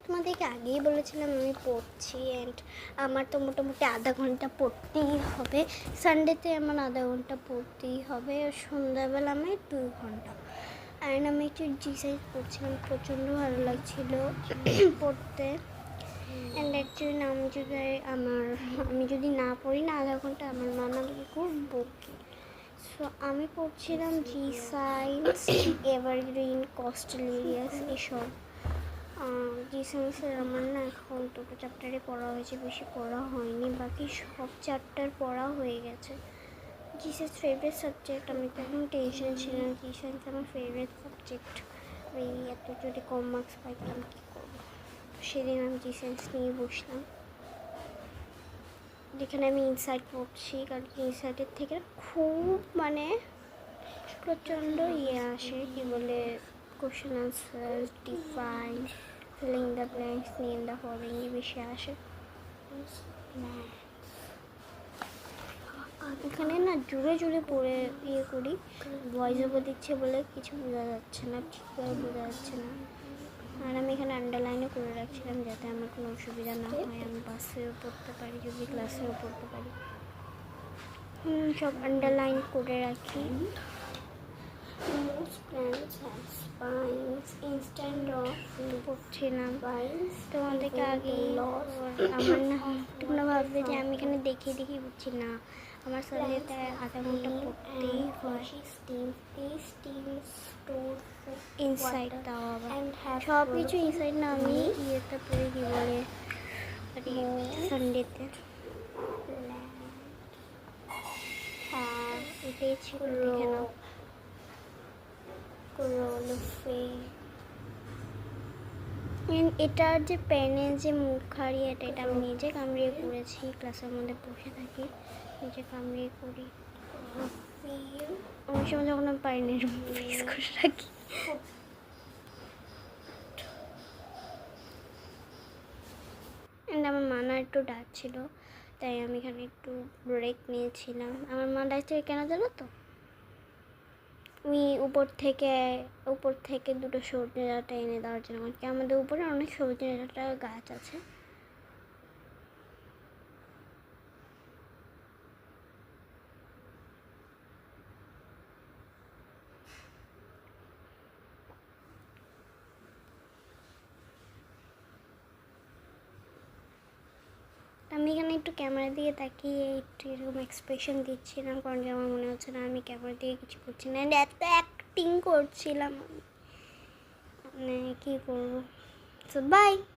তোমাদেরকে আগেই বলেছিলাম আমি পড়ছি, অ্যান্ড আমার তো মোটামুটি আধা ঘন্টা পড়তেই হবে। সানডেতে আমার আধা ঘন্টা পড়তেই হবে, আর সন্ধ্যাবেলা আমি 2 ঘন্টা। অ্যান্ড আমি একটু ডিসাইড করছিলাম, প্রচণ্ড ভালো লাগছিল পড়তে। অ্যান্ড অ্যাকচুয়ালি আমি যদি না পড়ি না আধা ঘন্টা, আমার মা আমাকে খুব বকে। সো আমি পড়ছিলাম জি সায়েন্স, এভারগ্রিন, কস্টেলিয়াস, এসব। জি সায়েন্সের আমার না এখন 2টো চ্যাপ্টারে পড়া হয়েছে, বেশি পড়া হয়নি, বাকি সব চ্যাপ্টার পড়া হয়ে গেছে। জি সায়েন্স ফেভারিট সাবজেক্ট, আমি তো এখন টেনশন ছিল না, জি সায়েন্স আমার ফেভারিট সাবজেক্ট। ওই এত যদি কম মার্কস পাইতাম কী করবো। সেদিন আমি জি সায়েন্স নিয়ে বসলাম, যেখানে আমি ইনসাইট পড়ছি, কারণ ইনসাইটের থেকে খুব প্রচণ্ড আসে, কি বলে, question answer, define, filling the blanks, name the following বেশি আসে। এখানে না জুড়ে জুড়ে পড়ে করি, ভয়েস ওভার দিচ্ছে বলে কিছু বোঝা যাচ্ছে না, ঠিকভাবে বোঝা যাচ্ছে না। আর আমি এখানে আন্ডারলাইনও করে রাখছিলাম যাতে আমার কোনো অসুবিধা না হয়, আমি বাসেও পড়তে পারি, যদি ক্লাসেও পড়তে পারি। সব আন্ডারলাইন করে রাখি। Most plants have spines instead of পড়ছিলাম তোমাদেরকে আগে। আমার না তোমরা ভাববে যে আমি এখানে দেখিয়ে বুঝছি না, আমার সাথে আধা ঘন্টা পড়তেই হয়। ইনসাইড দাও আবার, সব কিছু ইনসাইড না, আমি ইয়েতে পড়ে কি বলে সানডেতে। হ্যাঁ এটাই ছিল, দেখে নাও। এটার যে পেনের যে মুখ হারিয়ে, এটা আমি নিজে কামড়িয়ে করেছি, ক্লাসের মধ্যে বসে থাকি নিজে কামড়িয়ে করি। অনেক সময় যখন আমি পারি না ফিক্স করে রাখি। আমার মা না একটু ডাকছিল, তাই আমি এখানে একটু ব্রেক নিয়েছিলাম। আমার মা ডাকছে কেন জানো তো, আমি উপর থেকে 2টো সবজি ডাঁটা এনে দেওয়ার জন্য, কারণ কি আমাদের উপরে অনেক সবজি ডাঁটা গাছ আছে। আমি এখানে একটু ক্যামেরা দিয়ে তাকিয়ে একটু এরকম এক্সপ্রেশন দিচ্ছিলাম, কারণ কি আমার মনে হচ্ছে না আমি ক্যামেরা দিয়ে কিছু করছি না, এত অ্যাক্টিং করছিলাম আমি, কী করবো। So by.